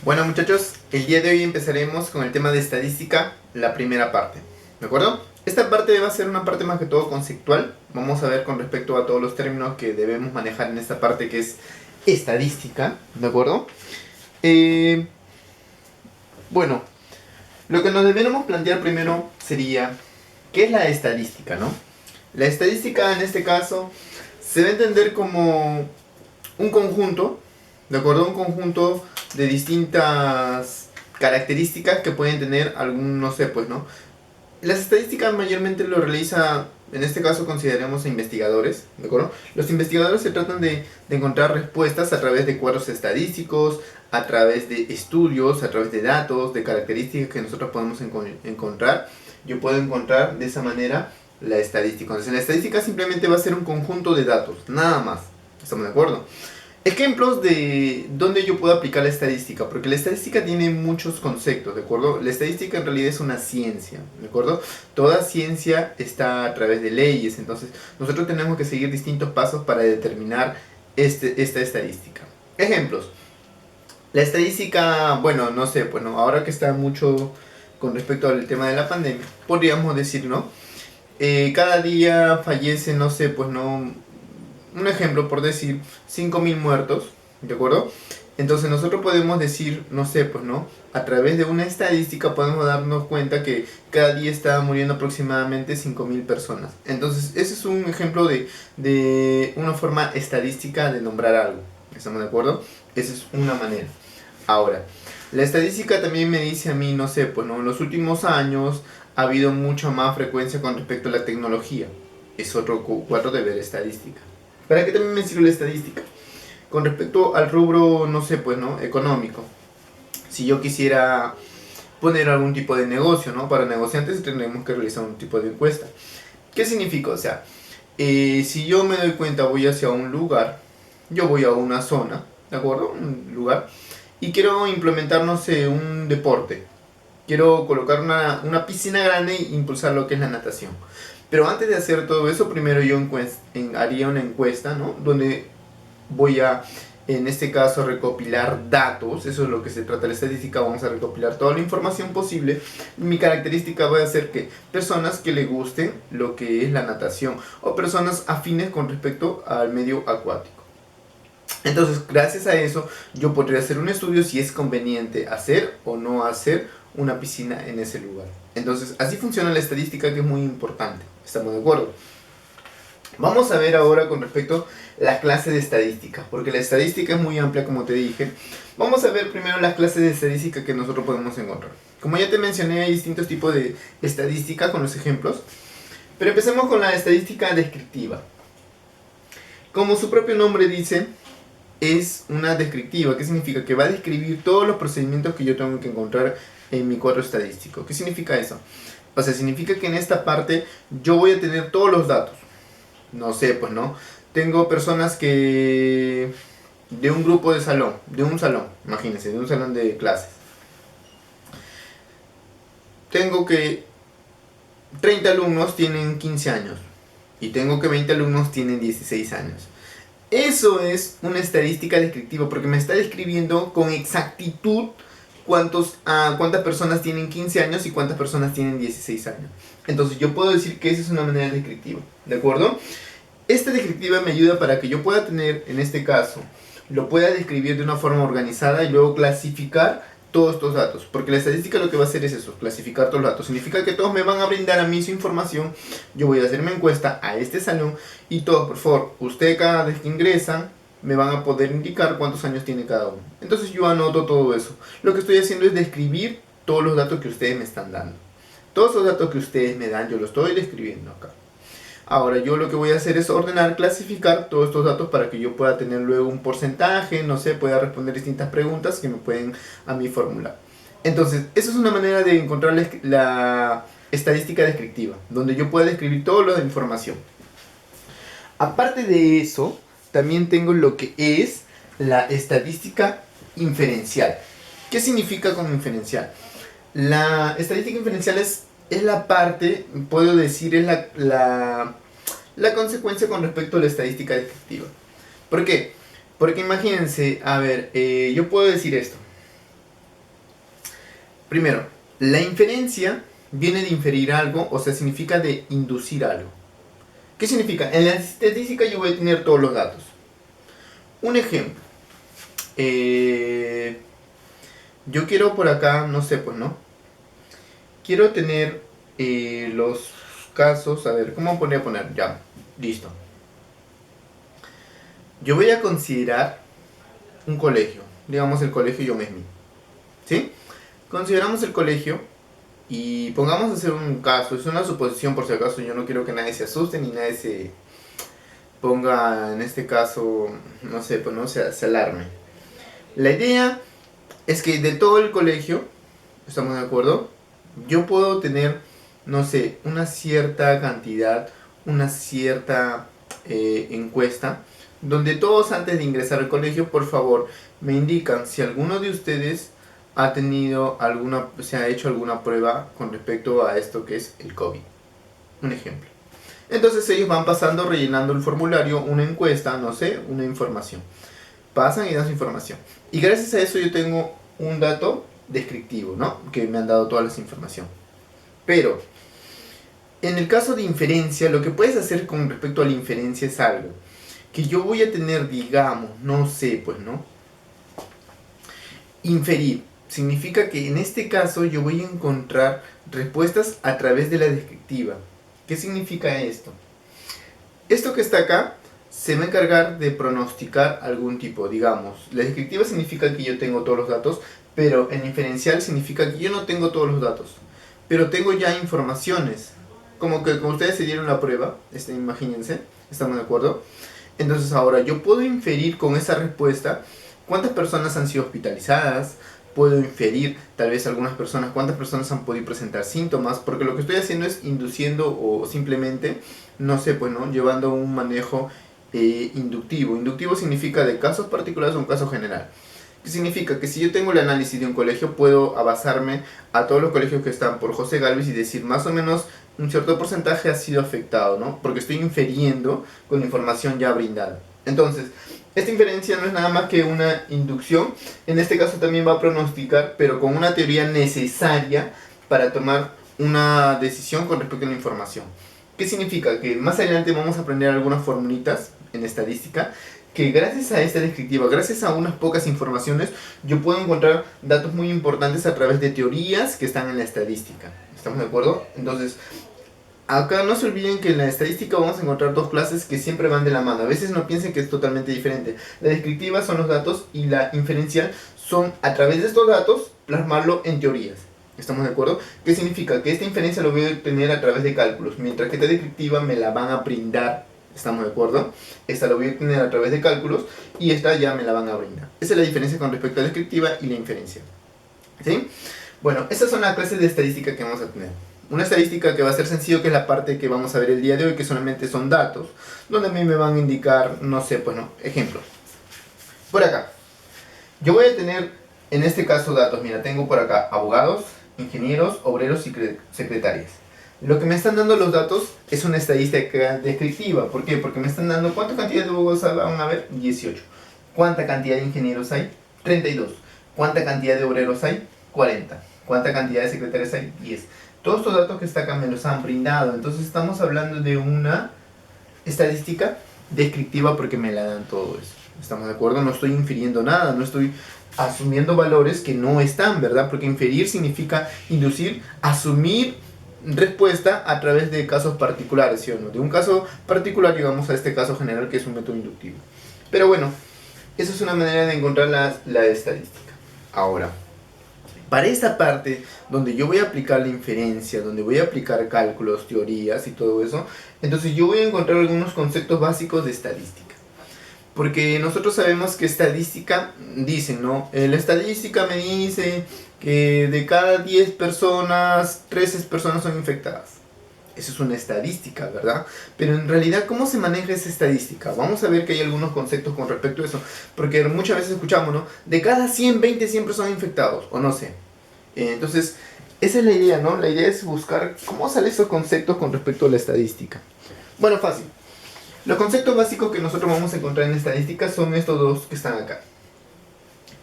Bueno muchachos, el día de hoy empezaremos con el tema de estadística, la primera parte, ¿de acuerdo? Esta parte va a ser una parte más que todo conceptual. Vamos a ver con respecto a todos los términos que debemos manejar en esta parte que es estadística, ¿de acuerdo? Eh, bueno, lo que nos deberíamos plantear primero sería, ¿qué es la estadística, no? La estadística en este caso se va a entender como un conjunto, ¿de acuerdo? Un conjunto de distintas características que pueden tener algún, no sé, pues, ¿no? Las estadísticas mayormente lo realiza, en este caso consideremos a investigadores, ¿de acuerdo? Los investigadores se tratan de encontrar respuestas a través de cuadros estadísticos, a través de estudios, a través de datos, de características que nosotros podemos encontrar. Yo puedo encontrar de esa manera la estadística. Entonces la estadística simplemente va a ser un conjunto de datos, nada más. ¿Estamos de acuerdo? Ejemplos de dónde yo puedo aplicar la estadística, porque la estadística tiene muchos conceptos, ¿de acuerdo? La estadística en realidad es una ciencia, ¿de acuerdo? Toda ciencia está a través de leyes, entonces nosotros tenemos que seguir distintos pasos para determinar esta estadística. Ejemplos. La estadística, bueno, no sé, bueno, ahora que está mucho con respecto al tema de la pandemia, podríamos decir, ¿no? Cada día fallece, no sé, pues no, un ejemplo por decir 5.000 muertos, ¿de acuerdo? Entonces nosotros podemos decir, no sé, pues no, a través de una estadística podemos darnos cuenta que cada día está muriendo aproximadamente 5.000 personas. Entonces ese es un ejemplo de una forma estadística de nombrar algo. ¿Estamos de acuerdo? Esa es una manera. Ahora, la estadística también me dice a mí, no sé, pues no, en los últimos años ha habido mucha más frecuencia con respecto a la tecnología. Es otro cuadro de ver estadística. ¿Para qué también me sirve la estadística? Con respecto al rubro, no sé, pues, ¿no? Económico. Si yo quisiera poner algún tipo de negocio, ¿no? Para negociantes tendremos que realizar un tipo de encuesta. ¿Qué significa? O sea, si yo me doy cuenta, voy hacia un lugar, yo voy a una zona, ¿de acuerdo? Un lugar, y quiero implementar, no sé, un deporte. Quiero colocar una piscina grande e impulsar lo que es la natación. Pero antes de hacer todo eso, primero yo haría una encuesta, ¿no? Donde voy a, en este caso, recopilar datos. Eso es lo que se trata de la estadística. Vamos a recopilar toda la información posible. Mi característica va a ser que personas que le gusten lo que es la natación o personas afines con respecto al medio acuático. Entonces, gracias a eso, yo podría hacer un estudio si es conveniente hacer o no hacer una piscina en ese lugar. Entonces, así funciona la estadística, que es muy importante. ¿Estamos de acuerdo? Vamos a ver ahora con respecto a las clases de estadística, porque la estadística es muy amplia, como te dije. Vamos a ver primero las clases de estadística que nosotros podemos encontrar. Como ya te mencioné, hay distintos tipos de estadística con los ejemplos, pero empecemos con la estadística descriptiva. Como su propio nombre dice, es una descriptiva. ¿Qué significa? Que va a describir todos los procedimientos que yo tengo que encontrar en mi cuadro estadístico. ¿Qué significa eso? O sea, significa que en esta parte yo voy a tener todos los datos. No sé, pues no. Tengo personas que... de un grupo de salón, de un salón, imagínense, de un salón de clases. Tengo que 30 alumnos tienen 15 años y tengo que 20 alumnos tienen 16 años. Eso es una estadística descriptiva porque me está describiendo con exactitud cuántas personas tienen 15 años y cuántas personas tienen 16 años. Entonces yo puedo decir que esa es una manera descriptiva, ¿de acuerdo? Esta descriptiva me ayuda para que yo pueda tener, en este caso, lo pueda describir de una forma organizada y luego clasificar todos estos datos. Porque la estadística lo que va a hacer es eso, clasificar todos los datos. Significa que todos me van a brindar a mí su información. Yo voy a hacer una encuesta a este salón y todos, por favor, usted cada vez que ingresan, me van a poder indicar cuántos años tiene cada uno. Entonces yo anoto todo eso. Lo que estoy haciendo es describir todos los datos que ustedes me están dando. Todos esos datos que ustedes me dan, yo los estoy describiendo acá. Ahora yo lo que voy a hacer es ordenar, clasificar todos estos datos para que yo pueda tener luego un porcentaje, no sé, pueda responder distintas preguntas que me pueden a mí formular. Entonces, eso es una manera de encontrar la estadística descriptiva, donde yo pueda describir toda la información. Aparte de eso, también tengo lo que es la estadística inferencial. ¿Qué significa con inferencial? La estadística inferencial es la parte, puedo decir, es la consecuencia con respecto a la estadística descriptiva. ¿Por qué? Porque imagínense, a ver, yo puedo decir esto. Primero, la inferencia viene de inferir algo, o sea, significa de inducir algo. ¿Qué significa? En la estadística yo voy a tener todos los datos. Un ejemplo. Yo quiero por acá, no sé, pues, ¿no? Quiero tener los casos, a ver, ¿cómo voy a poner? Ya, listo. Yo voy a considerar un colegio, digamos el colegio John Smith, ¿sí? Consideramos el colegio y pongamos a hacer un caso, es una suposición por si acaso, yo no quiero que nadie se asuste ni nadie se ponga en este caso, no sé, pues no se alarme. La idea es que de todo el colegio, ¿estamos de acuerdo? Yo puedo tener, no sé, una cierta cantidad, una cierta encuesta, donde todos antes de ingresar al colegio, por favor, me indican si alguno de ustedes ha tenido alguna, se ha hecho alguna prueba con respecto a esto que es el COVID. Un ejemplo. Entonces ellos van pasando, rellenando el formulario, una encuesta, no sé, una información. Pasan y dan su información. Y gracias a eso yo tengo un dato descriptivo, ¿no? Que me han dado toda esa información. Pero, en el caso de inferencia, lo que puedes hacer con respecto a la inferencia es algo que yo voy a tener, digamos, no sé, pues, ¿no? Inferir significa que en este caso yo voy a encontrar respuestas a través de la descriptiva. ¿Qué significa esto? Esto que está acá se va a encargar de pronosticar algún tipo, digamos. La descriptiva significa que yo tengo todos los datos, pero en inferencial significa que yo no tengo todos los datos, pero tengo ya informaciones. Como que como ustedes se dieron la prueba, imagínense, ¿estamos de acuerdo? Entonces ahora yo puedo inferir con esa respuesta cuántas personas han sido hospitalizadas, puedo inferir tal vez algunas personas, cuántas personas han podido presentar síntomas, porque lo que estoy haciendo es induciendo o simplemente, no sé, pues no, llevando un manejo inductivo. Inductivo significa de casos particulares a un caso general. ¿Qué significa? Que si yo tengo el análisis de un colegio, puedo basarme a todos los colegios que están por José Galvez y decir más o menos un cierto porcentaje ha sido afectado, ¿no? Porque estoy infiriendo con información ya brindada. Entonces, esta inferencia no es nada más que una inducción. En este caso también va a pronosticar, pero con una teoría necesaria para tomar una decisión con respecto a la información. ¿Qué significa? Que más adelante vamos a aprender algunas formulitas en estadística que gracias a esta descriptiva, gracias a unas pocas informaciones, yo puedo encontrar datos muy importantes a través de teorías que están en la estadística. ¿Estamos de acuerdo? Entonces, acá no se olviden que en la estadística vamos a encontrar dos clases que siempre van de la mano. A veces no piensen que es totalmente diferente. La descriptiva son los datos y la inferencial son, a través de estos datos, plasmarlo en teorías. ¿Estamos de acuerdo? ¿Qué significa? Que esta inferencia lo voy a obtener a través de cálculos, mientras que esta descriptiva me la van a brindar. ¿Estamos de acuerdo? Esta la voy a obtener a través de cálculos y esta ya me la van a brindar. Esa es la diferencia con respecto a la descriptiva y la inferencia. ¿Sí? Bueno, esas son las clases de estadística que vamos a tener. Una estadística que va a ser sencillo, que es la parte que vamos a ver el día de hoy, que solamente son datos, donde a mí me van a indicar, no sé, pues no, ejemplos. Por acá, yo voy a tener, en este caso, datos. Mira, tengo por acá abogados, ingenieros, obreros y secretarias. Lo que me están dando los datos es una estadística descriptiva. ¿Por qué? Porque me están dando cuánta cantidad de abogados van a haber, 18. ¿Cuánta cantidad de ingenieros hay? 32. ¿Cuánta cantidad de obreros hay? 40. ¿Cuánta cantidad de secretarias hay? 10. Todos estos datos que está acá me los han brindado. Entonces estamos hablando de una estadística descriptiva porque me la dan todo eso. ¿Estamos de acuerdo? No estoy infiriendo nada, no estoy asumiendo valores que no están, ¿verdad? Porque inferir significa inducir, asumir respuesta a través de casos particulares, ¿sí o no? De un caso particular llegamos a este caso general que es un método inductivo. Pero bueno, eso es una manera de encontrar la estadística. Ahora, para esta parte donde yo voy a aplicar la inferencia, donde voy a aplicar cálculos, teorías y todo eso, entonces yo voy a encontrar algunos conceptos básicos de estadística. Porque nosotros sabemos que estadística, dicen, ¿no? La estadística me dice que de cada 10 personas, 13 personas son infectadas. Eso es una estadística, ¿verdad? Pero en realidad, ¿cómo se maneja esa estadística? Vamos a ver que hay algunos conceptos con respecto a eso. Porque muchas veces escuchamos, ¿no? De cada 100, 20 siempre son infectados, o no sé. Entonces, esa es la idea, ¿no? La idea es buscar cómo salen esos conceptos con respecto a la estadística. Bueno, fácil. Los conceptos básicos que nosotros vamos a encontrar en estadística son estos dos que están acá.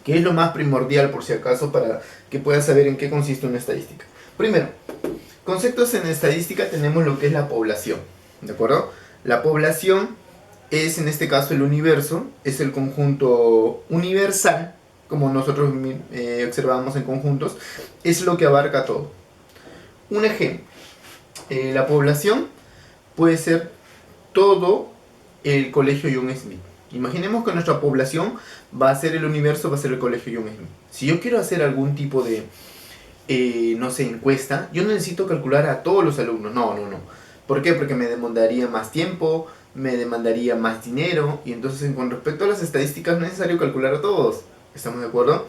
que es lo más primordial por si acaso para que puedas saber en qué consiste una estadística. Primero, conceptos en estadística tenemos lo que es la población, ¿de acuerdo? La población es en este caso el universo, es el conjunto universal, como nosotros observamos en conjuntos, es lo que abarca todo. Un ejemplo, la población puede ser todo el colegio John Smith. Imaginemos que nuestra población va a ser el universo, va a ser el colegio John Smith. Si yo quiero hacer algún tipo de, no sé, encuesta, yo no necesito calcular a todos los alumnos, no. ¿Por qué? Porque me demandaría más tiempo, me demandaría más dinero, y entonces con respecto a las estadísticas no es necesario calcular a todos. ¿Estamos de acuerdo?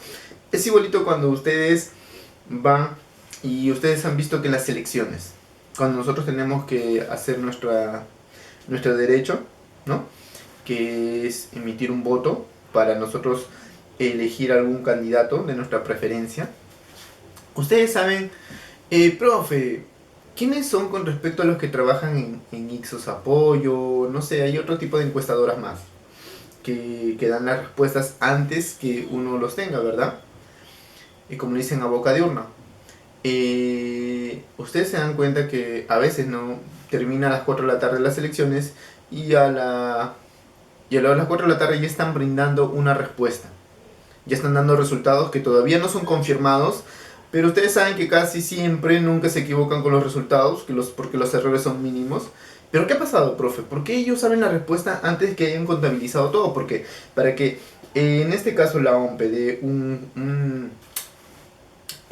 Es igualito cuando ustedes van y ustedes han visto que en las elecciones, cuando nosotros tenemos que hacer nuestro derecho, ¿no? Que es emitir un voto para nosotros elegir algún candidato de nuestra preferencia. Ustedes saben, profe, ¿quiénes son con respecto a los que trabajan en Ixos Apoyo? No sé, hay otro tipo de encuestadoras más que dan las respuestas antes que uno los tenga, ¿verdad? Y como dicen, a boca de urna. Ustedes se dan cuenta que a veces no termina a las 4 de la tarde las elecciones y a las 4 de la tarde ya están brindando una respuesta. Ya están dando resultados que todavía no son confirmados, pero ustedes saben que casi siempre nunca se equivocan con los resultados, porque los errores son mínimos. ¿Pero qué ha pasado, profe? ¿Por qué ellos saben la respuesta antes de que hayan contabilizado todo? Porque para que en este caso la OMPE dé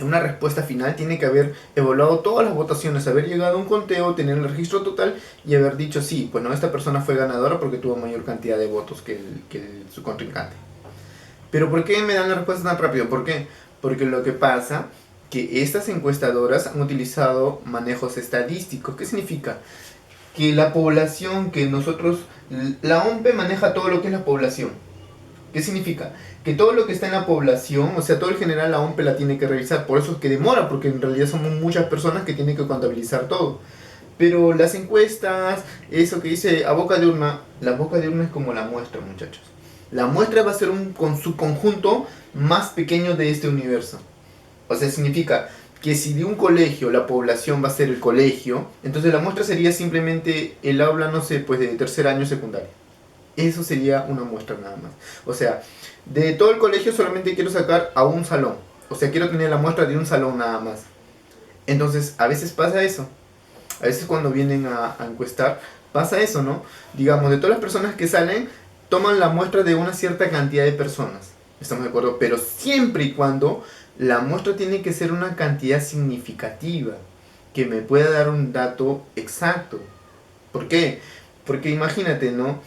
una respuesta final, tiene que haber evaluado todas las votaciones, haber llegado a un conteo, tener el registro total y haber dicho sí, bueno, esta persona fue ganadora porque tuvo mayor cantidad de votos que su contrincante. Pero ¿por qué me dan la respuesta tan rápido? ¿Por qué? Porque lo que pasa que estas encuestadoras han utilizado manejos estadísticos. ¿Qué significa? Que la población que nosotros... La OMPE maneja todo lo que es la población. ¿Qué significa? Que todo lo que está en la población, o sea, todo el general la OMPE la tiene que revisar. Por eso es que demora, porque en realidad somos muchas personas que tienen que contabilizar todo. Pero las encuestas, eso que dice a boca de urna, la boca de urna es como la muestra, muchachos. La muestra va a ser un subconjunto más pequeño de este universo. O sea, significa que si de un colegio la población va a ser el colegio, entonces la muestra sería simplemente el aula, no sé, pues de tercer año secundario. Eso sería una muestra nada más. O sea, de todo el colegio solamente quiero sacar a un salón. O sea, quiero tener la muestra de un salón nada más. Entonces, a veces pasa eso. A veces cuando vienen a encuestar, pasa eso, ¿no? Digamos, de todas las personas que salen, toman la muestra de una cierta cantidad de personas. ¿Estamos de acuerdo? Pero siempre y cuando la muestra tiene que ser una cantidad significativa, que me pueda dar un dato exacto. ¿Por qué? Porque imagínate, ¿no?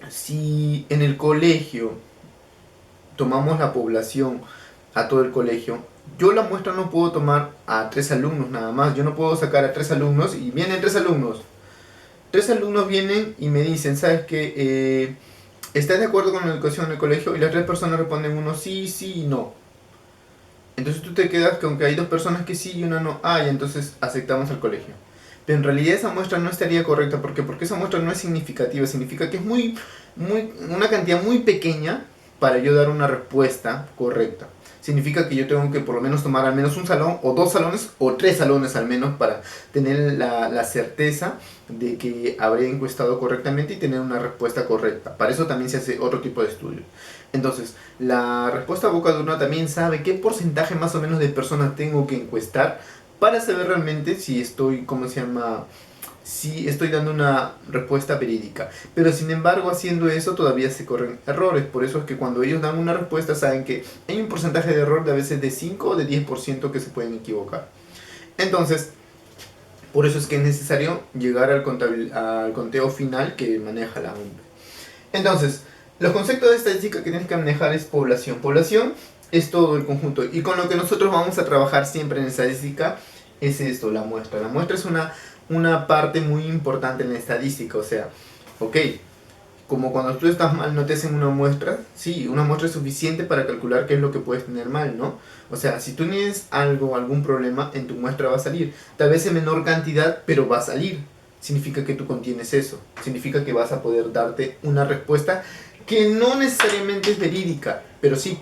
Si en el colegio tomamos la población a todo el colegio, yo la muestra no puedo tomar a 3 alumnos nada más. Yo no puedo sacar a 3 alumnos y vienen 3 alumnos. 3 alumnos vienen y me dicen, ¿sabes qué? ¿Estás de acuerdo con la educación en el colegio? Y las 3 personas responden uno sí, sí y no. Entonces tú te quedas con que hay 2 personas que sí y una no. Ah, y entonces aceptamos al colegio. Pero en realidad esa muestra no estaría correcta. ¿Por qué? Porque esa muestra no es significativa. Significa que es una cantidad muy pequeña para yo dar una respuesta correcta. Significa que yo tengo que por lo menos tomar al menos un salón, o 2 salones, o 3 salones al menos, para tener la certeza de que habré encuestado correctamente y tener una respuesta correcta. Para eso también se hace otro tipo de estudio. Entonces, la respuesta a boca de urna también sabe qué porcentaje más o menos de personas tengo que encuestar para saber realmente si estoy, si estoy dando una respuesta verídica. Pero sin embargo, haciendo eso todavía se corren errores. Por eso es que cuando ellos dan una respuesta saben que hay un porcentaje de error de a veces de 5 o de 10% que se pueden equivocar. Entonces, por eso es que es necesario llegar al conteo final que maneja la OMP. Entonces, los conceptos de estadística que tienes que manejar es población. Población es todo el conjunto. Y con lo que nosotros vamos a trabajar siempre en estadística es esto, la muestra. La muestra es una parte muy importante en la estadística. O sea, ok, como cuando tú estás mal no te hacen una muestra. Sí, una muestra es suficiente para calcular qué es lo que puedes tener mal, ¿no? O sea, si tú tienes algún problema, en tu muestra va a salir. Tal vez en menor cantidad, pero va a salir. Significa que tú contienes eso. Significa que vas a poder darte una respuesta que no necesariamente es verídica, pero sí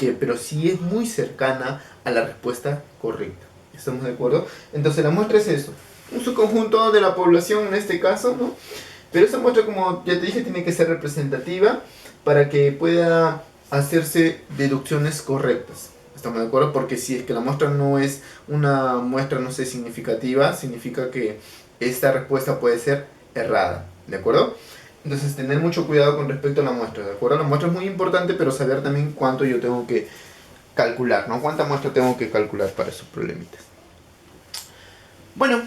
es muy cercana a la respuesta correcta. ¿Estamos de acuerdo? Entonces la muestra es eso, un subconjunto de la población en este caso, ¿no? Pero esa muestra, como ya te dije, tiene que ser representativa para que pueda hacerse deducciones correctas. ¿Estamos de acuerdo? Porque si es que la muestra no es una muestra, no sé, significativa, significa que esta respuesta puede ser errada. ¿De acuerdo? Entonces tener mucho cuidado con respecto a la muestra. ¿De acuerdo? La muestra es muy importante, pero saber también cuánto yo tengo que calcular, ¿no? Cuánta muestra tengo que calcular para esos problemitas. Bueno,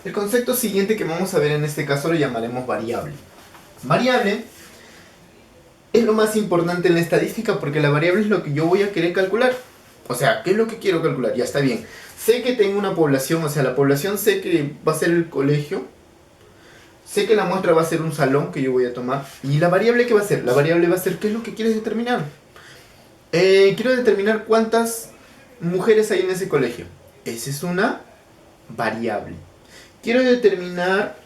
el concepto siguiente que vamos a ver en este caso lo llamaremos variable. Variable es lo más importante en la estadística porque la variable es lo que yo voy a querer calcular. O sea, ¿qué es lo que quiero calcular? Ya está bien. Sé que tengo una población, o sea, la población sé que va a ser el colegio. Sé que la muestra va a ser un salón que yo voy a tomar. ¿Y la variable qué va a ser? La variable va a ser ¿qué es lo que quieres determinar? Quiero determinar cuántas mujeres hay en ese colegio. Esa es una variable. Quiero determinar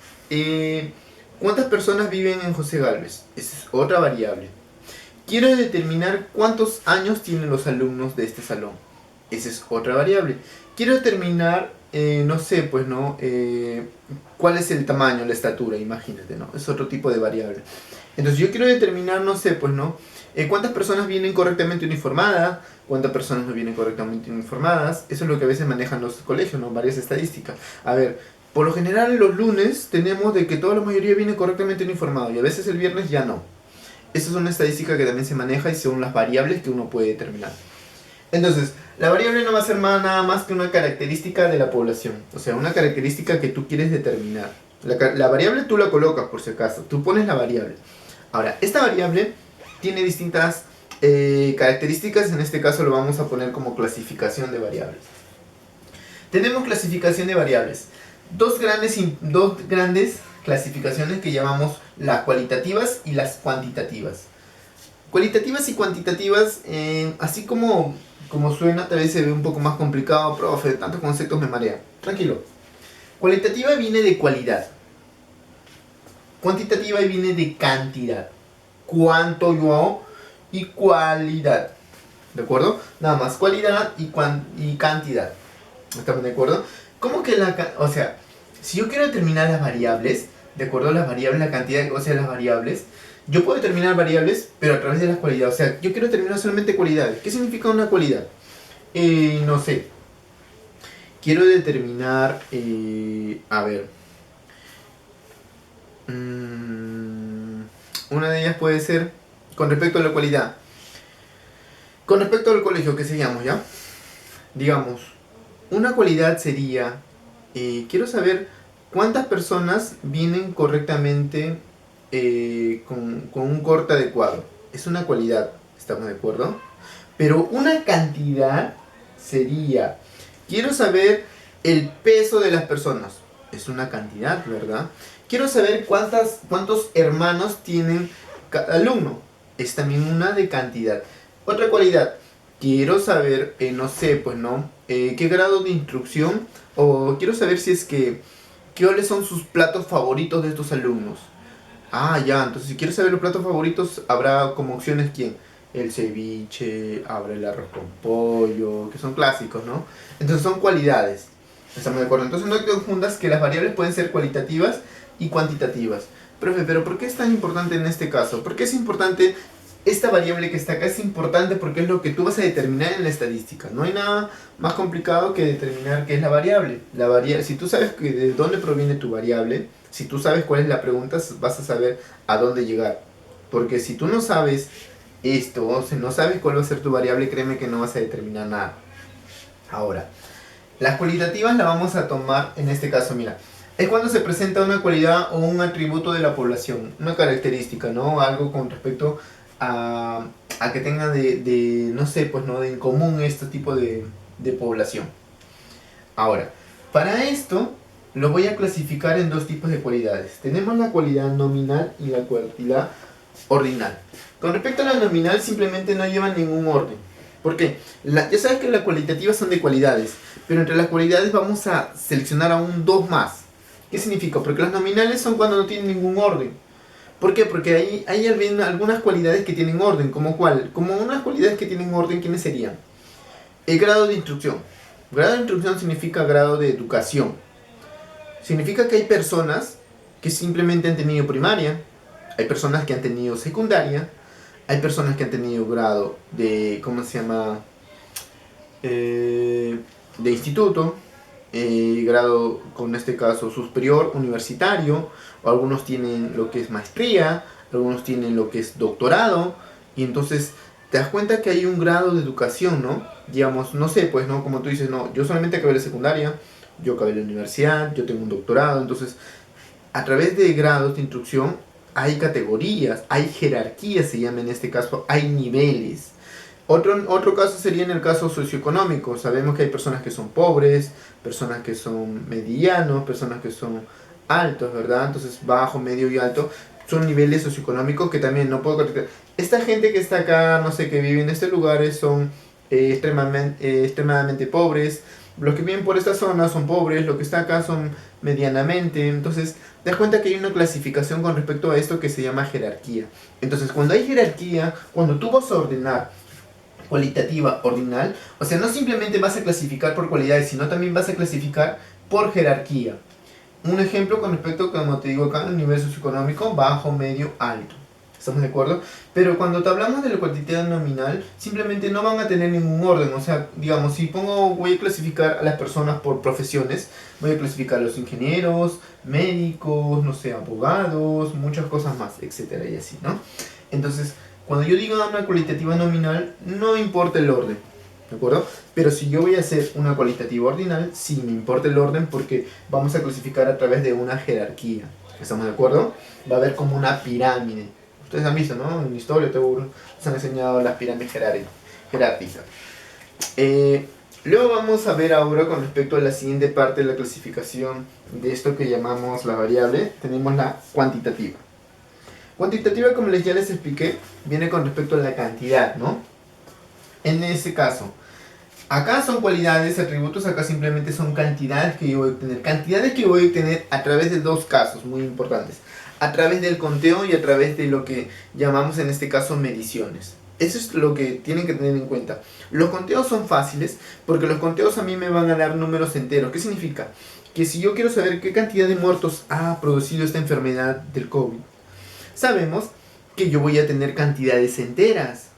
cuántas personas viven en José Gálvez. Esa es otra variable. Quiero determinar cuántos años tienen los alumnos de este salón. Esa es otra variable. Quiero determinar, no sé, pues, ¿no? ¿Cuál es el tamaño, la estatura? Imagínate, ¿no? Es otro tipo de variable. Entonces yo quiero determinar, no sé, pues, ¿no? ¿Cuántas personas vienen correctamente uniformadas? ¿Cuántas personas no vienen correctamente uniformadas? Eso es lo que a veces manejan los colegios, ¿no? Varias estadísticas. A ver, por lo general los lunes tenemos de que toda la mayoría viene correctamente uniformado y a veces el viernes ya no. Esa es una estadística que también se maneja y son las variables que uno puede determinar. Entonces, la variable no va a ser nada más que una característica de la población. O sea, una característica que tú quieres determinar. La variable tú la colocas por si acaso. Tú pones la variable. Ahora, esta variable tiene distintas características. En este caso lo vamos a poner como clasificación de variables. Tenemos clasificación de variables. Dos grandes clasificaciones que llamamos las cualitativas y las cuantitativas. Cualitativas y cuantitativas, así como suena, tal vez se ve un poco más complicado, profe, tantos conceptos me marean. Tranquilo. Cualitativa viene de cualidad. Cuantitativa viene de cantidad. Cuánto yo hago y cualidad. ¿De acuerdo? Nada más cualidad y cantidad. ¿Estamos de acuerdo? ¿Cómo que o sea, si yo quiero determinar las variables, de acuerdo a las variables, la cantidad, o sea, las variables, yo puedo determinar variables, pero a través de las cualidades. O sea, yo quiero determinar solamente cualidades. ¿Qué significa una cualidad? No sé. Quiero determinar, a ver. Una de ellas puede ser con respecto a la cualidad. Con respecto al colegio que seguíamos, ¿ya? Digamos, una cualidad sería, quiero saber cuántas personas vienen correctamente con un corte adecuado. Es una cualidad, ¿estamos de acuerdo? Pero una cantidad sería, quiero saber el peso de las personas. Es una cantidad, ¿verdad? Quiero saber cuántos hermanos tienen cada alumno. Es también una de cantidad. Otra cualidad, quiero saber, no sé, pues no, qué grado de instrucción, o quiero saber si es que, cuáles son sus platos favoritos de estos alumnos. Ah, ya, entonces si quiero saber los platos favoritos, habrá como opciones quién. El ceviche, habrá el arroz con pollo, que son clásicos, ¿no? Entonces son cualidades. ¿Estamos de acuerdo? Entonces no te confundas que las variables pueden ser cualitativas y cuantitativas. Profe, pero ¿por qué es tan importante en este caso? ¿Por qué es importante esta variable que está acá? Es importante porque es lo que tú vas a determinar en la estadística. No hay nada más complicado que determinar qué es la variable. Si tú sabes de dónde proviene tu variable, si tú sabes cuál es la pregunta, vas a saber a dónde llegar. Porque si tú no sabes esto, o si no sabes cuál va a ser tu variable, créeme que no vas a determinar nada. Ahora, las cualitativas las vamos a tomar en este caso, mira. Es cuando se presenta una cualidad o un atributo de la población, una característica, ¿no? Algo con respecto a que tenga no sé, pues no, de en común este tipo de población. Ahora, para esto lo voy a clasificar en dos tipos de cualidades. Tenemos la cualidad nominal y la cualidad ordinal. Con respecto a la nominal, simplemente no llevan ningún orden. ¿Por qué? Ya sabes que las cualitativas son de cualidades, pero entre las cualidades vamos a seleccionar aún dos más. ¿Qué significa? Porque las nominales son cuando no tienen ningún orden. ¿Por qué? Porque hay algunas cualidades que tienen orden, ¿como cuál? Como unas cualidades que tienen orden, ¿quiénes serían? El grado de instrucción. Grado de instrucción significa grado de educación. Significa que hay personas que simplemente han tenido primaria, hay personas que han tenido secundaria, hay personas que han tenido grado de, ¿cómo se llama? De instituto, grado, con este caso, superior, universitario, o algunos tienen lo que es maestría, algunos tienen lo que es doctorado, y entonces te das cuenta que hay un grado de educación, ¿no? Digamos, no sé, pues, ¿no? Como tú dices, no, yo solamente acabé la secundaria, yo acabé la universidad, yo tengo un doctorado, entonces, a través de grados de instrucción, hay categorías, hay jerarquías, se llama en este caso, hay niveles. Otro caso sería en el caso socioeconómico. Sabemos que hay personas que son pobres, personas que son medianos, personas que son altos, ¿verdad? Entonces bajo, medio y alto son niveles socioeconómicos que también no puedo caracterizar. Esta gente que está acá, no sé, que vive en estos lugares son extremadamente pobres. Los que viven por esta zona son pobres, los que están acá son medianamente. Entonces, te das cuenta que hay una clasificación con respecto a esto que se llama jerarquía. Entonces, cuando hay jerarquía, cuando tú vas a ordenar cualitativa, ordinal, o sea, no simplemente vas a clasificar por cualidades, sino también vas a clasificar por jerarquía. Un ejemplo con respecto, como te digo acá, al nivel socioeconómico, bajo, medio, alto. ¿Estamos de acuerdo? Pero cuando te hablamos de la cuantitativa nominal, simplemente no van a tener ningún orden. O sea, digamos, si voy a clasificar a las personas por profesiones, voy a clasificar a los ingenieros, médicos, no sé, abogados, muchas cosas más, etcétera y así, ¿no? Entonces, cuando yo digo una cualitativa nominal, no importa el orden, ¿de acuerdo? Pero si yo voy a hacer una cualitativa ordinal, sí me importa el orden porque vamos a clasificar a través de una jerarquía. ¿Estamos de acuerdo? Va a haber como una pirámide. Ustedes han visto, ¿no? En historia te han enseñado las pirámides jerárquicas. Luego vamos a ver ahora con respecto a la siguiente parte de la clasificación de esto que llamamos la variable. Tenemos la cuantitativa. Cuantitativa, como ya les expliqué, viene con respecto a la cantidad, ¿no? En ese caso, acá son cualidades, atributos, acá simplemente son cantidades que yo voy a obtener. Cantidades que voy a obtener a través de dos casos muy importantes. A través del conteo y a través de lo que llamamos en este caso mediciones. Eso es lo que tienen que tener en cuenta. Los conteos son fáciles porque los conteos a mí me van a dar números enteros. ¿Qué significa? Que si yo quiero saber qué cantidad de muertos ha producido esta enfermedad del COVID, sabemos que yo voy a tener cantidades enteras.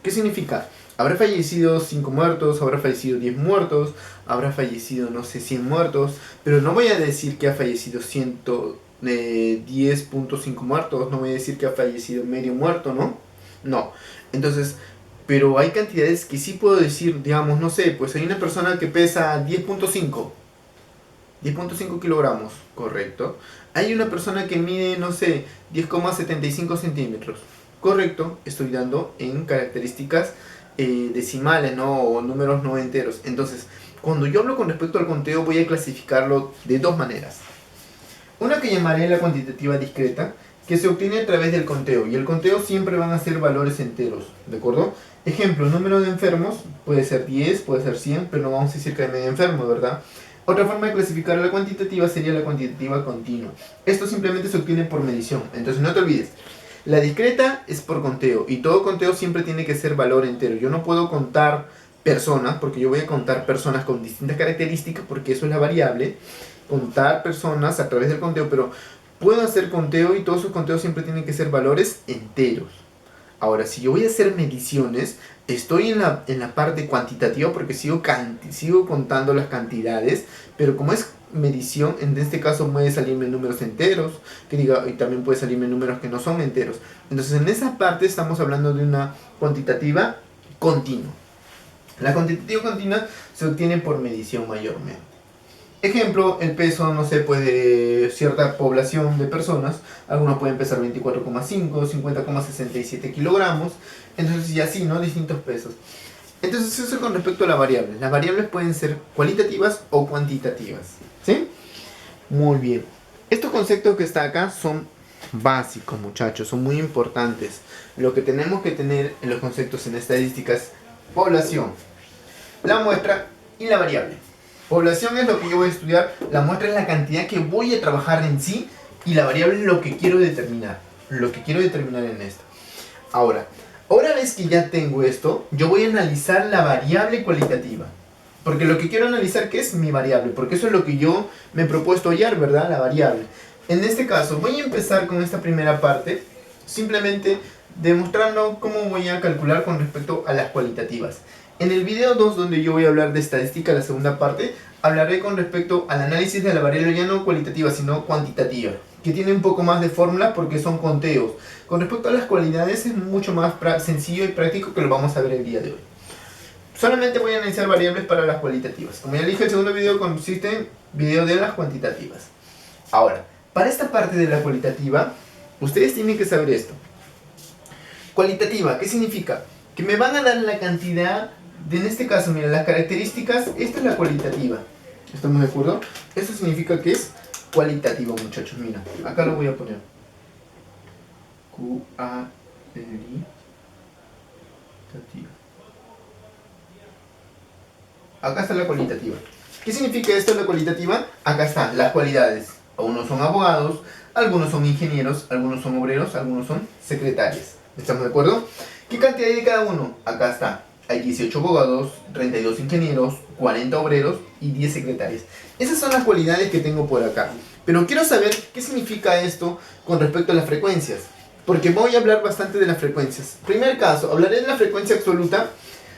¿Qué significa? Habrá fallecido 5 muertos, habrá fallecido 10 muertos, habrá fallecido, no sé, 100 muertos, pero no voy a decir que ha fallecido 10.5 muertos, no voy a decir que ha fallecido medio muerto, ¿no? No. Entonces, pero hay cantidades que sí puedo decir, digamos, no sé, pues hay una persona que pesa 10.5 kilogramos, correcto. Hay una persona que mide, no sé, 10,75 centímetros, correcto. Estoy dando en características decimales, ¿no? O números no enteros. Entonces, cuando yo hablo con respecto al conteo, voy a clasificarlo de dos maneras. Una que llamaré la cuantitativa discreta, que se obtiene a través del conteo. Y el conteo siempre van a ser valores enteros, ¿de acuerdo? Ejemplo, el número de enfermos puede ser 10, puede ser 100, pero no vamos a decir que hay medio enfermo, ¿verdad? Otra forma de clasificar la cuantitativa sería la cuantitativa continua. Esto simplemente se obtiene por medición. Entonces no te olvides, la discreta es por conteo. Y todo conteo siempre tiene que ser valor entero. Yo no puedo contar personas, porque yo voy a contar personas con distintas características, porque eso es la variable. Contar personas a través del conteo, pero puedo hacer conteo y todos esos conteos siempre tienen que ser valores enteros. Ahora, si yo voy a hacer mediciones, estoy en la parte cuantitativa porque sigo contando las cantidades, pero como es medición, en este caso puede salirme números enteros, y también puede salirme números que no son enteros. Entonces, en esa parte estamos hablando de una cuantitativa continua. La cuantitativa continua se obtiene por medición mayormente. Ejemplo, el peso, no sé, pues de cierta población de personas, algunos pueden pesar 24,5, 50,67 kilogramos, entonces y así, ¿no? Distintos pesos. Entonces eso con respecto a las variables. Las variables pueden ser cualitativas o cuantitativas, ¿sí? Muy bien. Estos conceptos que están acá son básicos, muchachos, son muy importantes. Lo que tenemos que tener en los conceptos en estadísticas: población, la muestra y la variable. Población es lo que yo voy a estudiar, la muestra es la cantidad que voy a trabajar en sí y la variable es lo que quiero determinar. lo que quiero determinar en esto. Ahora ves que ya tengo esto, yo voy a analizar la variable cualitativa. Porque lo que quiero analizar, ¿qué es mi variable? Porque eso es lo que yo me he propuesto hallar, ¿verdad? La variable. En este caso, voy a empezar con esta primera parte, simplemente demostrando cómo voy a calcular con respecto a las cualitativas. En el video 2, donde yo voy a hablar de estadística, la segunda parte, hablaré con respecto al análisis de la variable ya no cualitativa, sino cuantitativa, que tiene un poco más de fórmulas porque son conteos. Con respecto a las cualidades es mucho más sencillo y práctico, que lo vamos a ver el día de hoy. Solamente voy a analizar variables para las cualitativas. Como ya dije, el segundo video consiste en video de las cuantitativas. Ahora, para esta parte de la cualitativa, ustedes tienen que saber esto. Cualitativa, ¿qué significa? Que me van a dar la cantidad de, en este caso, mira, las características. Esta es la cualitativa. ¿Estamos de acuerdo? Eso significa que es cualitativo, muchachos. Mira, acá lo voy a poner. Cualitativa. Acá está la cualitativa. ¿Qué significa esto, la cualitativa? Acá están las cualidades. Algunos son abogados, algunos son ingenieros, algunos son obreros, algunos son secretarios. ¿Estamos de acuerdo? ¿Qué cantidad hay de cada uno? Acá está. Hay 18 abogados, 32 ingenieros, 40 obreros y 10 secretarios. Esas son las cualidades que tengo por acá. Pero quiero saber qué significa esto con respecto a las frecuencias. Porque voy a hablar bastante de las frecuencias. Primer caso, hablaré de la frecuencia absoluta.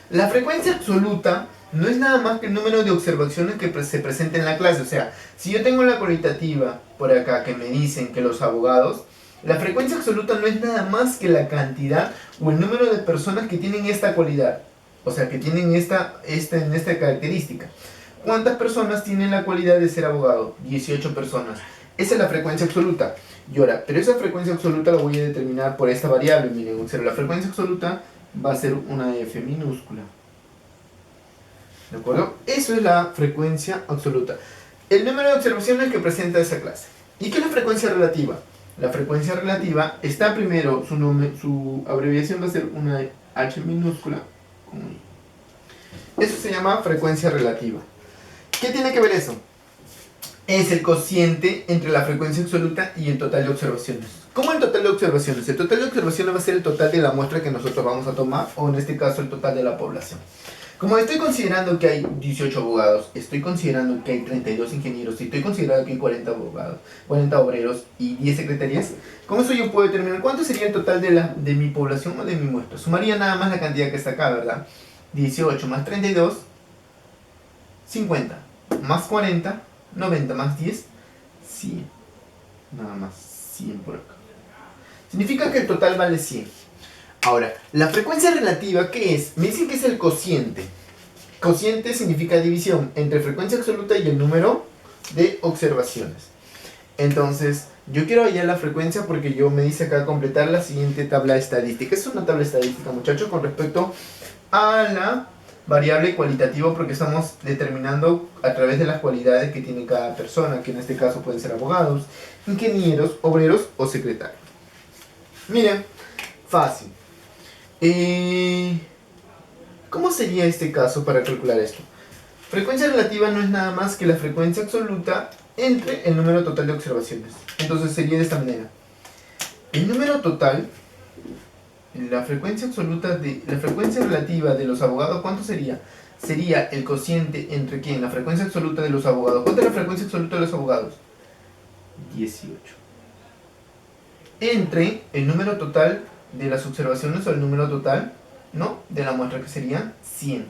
La frecuencia absoluta no es nada más que el número de observaciones que se presenta en la clase. O sea, si yo tengo la cualitativa por acá que me dicen que los abogados, la frecuencia absoluta no es nada más que la cantidad o el número de personas que tienen esta cualidad. O sea, que tienen esta característica. ¿Cuántas personas tienen la cualidad de ser abogado? 18 personas. Esa es la frecuencia absoluta. Y ahora, pero esa frecuencia absoluta la voy a determinar por esta variable. Miren, la frecuencia absoluta va a ser una F minúscula. ¿De acuerdo? Eso es la frecuencia absoluta. El número de observaciones que presenta esa clase. ¿Y qué es la frecuencia relativa? La frecuencia relativa está primero, su abreviación va a ser una H minúscula. Eso se llama frecuencia relativa. ¿Qué tiene que ver eso? Es el cociente entre la frecuencia absoluta y el total de observaciones. ¿Cómo el total de observaciones? El total de observaciones va a ser el total de la muestra que nosotros vamos a tomar, o en este caso el total de la población. Como estoy considerando que hay 18 abogados, estoy considerando que hay 32 ingenieros, y estoy considerando que hay 40 abogados, 40 obreros y 10 secretarias, con eso yo puedo determinar cuánto sería el total de mi población o de mi muestra. Sumaría nada más la cantidad que está acá, ¿verdad? 18 más 32, 50, más 40, 90 más 10, 100. Nada más 100 por acá. Significa que el total vale 100. Ahora, la frecuencia relativa, ¿qué es? Me dicen que es el cociente. Cociente significa división entre frecuencia absoluta y el número de observaciones. Entonces, yo quiero hallar la frecuencia porque yo me dice acá completar la siguiente tabla estadística. Es una tabla estadística, muchachos, con respecto a la variable cualitativa, porque estamos determinando a través de las cualidades que tiene cada persona, que en este caso pueden ser abogados, ingenieros, obreros o secretarios. Miren, fácil. ¿Cómo sería este caso para calcular esto? Frecuencia relativa no es nada más que la frecuencia absoluta entre el número total de observaciones. Entonces sería de esta manera. El número total, la frecuencia absoluta de la frecuencia relativa de los abogados, ¿cuánto sería? Sería el cociente entre ¿quién? La frecuencia absoluta de los abogados. ¿Cuánto es la frecuencia absoluta de los abogados? 18. Entre el número total de las observaciones o el número total, ¿no?, de la muestra, que sería 100.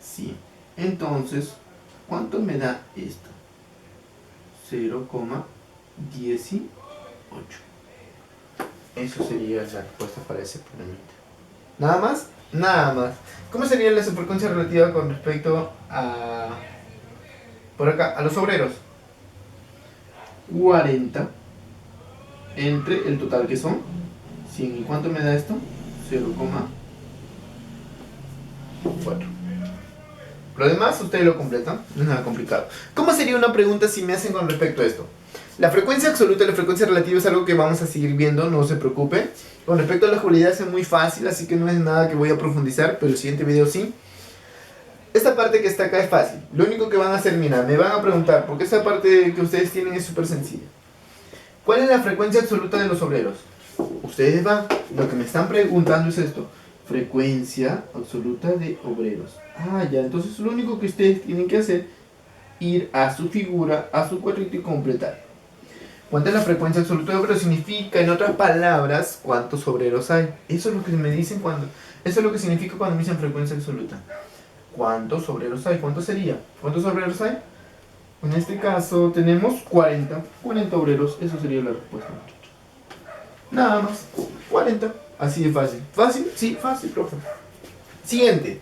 100. Entonces, ¿cuánto me da esto? 0,18. Eso sería la respuesta para ese problemita. ¿Nada más? Nada más. ¿Cómo sería la frecuencia relativa con respecto a, por acá, a los obreros? 40 entre el total, que son 100. ¿Y cuánto me da esto? 0,4. Lo demás ustedes lo completan, no es nada complicado. ¿Cómo sería una pregunta si me hacen con respecto a esto? La frecuencia absoluta y la frecuencia relativa es algo que vamos a seguir viendo, no se preocupe. Con respecto a las cualidades es muy fácil, así que no es nada que voy a profundizar, pero el siguiente video sí. Esta parte que está acá es fácil. Lo único que van a hacer, mira, me van a preguntar, porque esta parte que ustedes tienen es súper sencilla. ¿Cuál es la frecuencia absoluta de los obreros? Ustedes van, lo que me están preguntando es esto. Frecuencia absoluta de obreros. Ah, ya, entonces lo único que ustedes tienen que hacer, ir a su figura, a su cuadrito y completar. ¿Cuánta es la frecuencia absoluta de obreros? Significa, en otras palabras, cuántos obreros hay. Eso es lo que me dicen cuando... Eso es lo que significa cuando me dicen frecuencia absoluta. ¿Cuántos obreros hay? ¿Cuántos sería? ¿Cuántos obreros hay? En este caso tenemos 40. 40 obreros, eso sería la respuesta. Nada más. 40. Así de fácil. ¿Fácil? Sí, fácil, profe. Siguiente.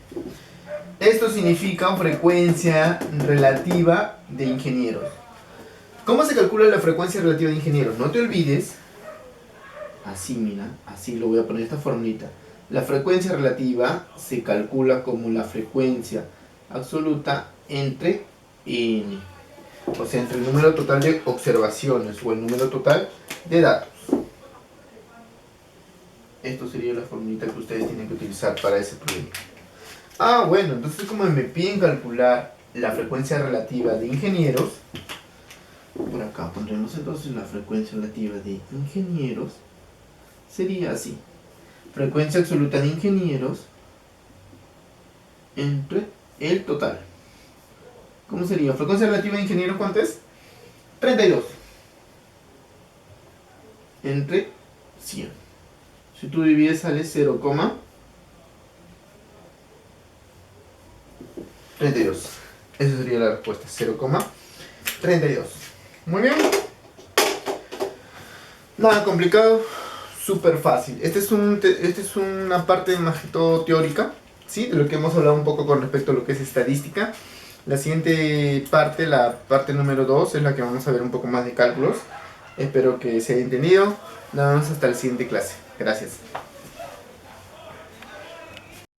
Esto significa frecuencia relativa de ingenieros. ¿Cómo se calcula la frecuencia relativa de ingenieros? No te olvides. Así, mira. Así lo voy a poner esta formulita. La frecuencia relativa se calcula como la frecuencia absoluta entre n. O sea, entre el número total de observaciones o el número total de datos. Esto sería la formulita que ustedes tienen que utilizar para ese problema. Ah, bueno, entonces como me piden calcular la frecuencia relativa de ingenieros, por acá pondremos entonces la frecuencia relativa de ingenieros, sería así. Frecuencia absoluta de ingenieros entre el total. ¿Cómo sería? Frecuencia relativa de ingenieros, ¿cuánto es? 32. Entre 100. Si tú divides sale 0,32. Esa sería la respuesta. 0,32. Muy bien. Nada complicado. Súper fácil. Este es una parte más que todo teórica, ¿sí? De lo que hemos hablado un poco con respecto a lo que es estadística. La siguiente parte, la parte número 2, es la que vamos a ver un poco más de cálculos. Espero que se haya entendido. Nada más hasta la siguiente clase. Gracias.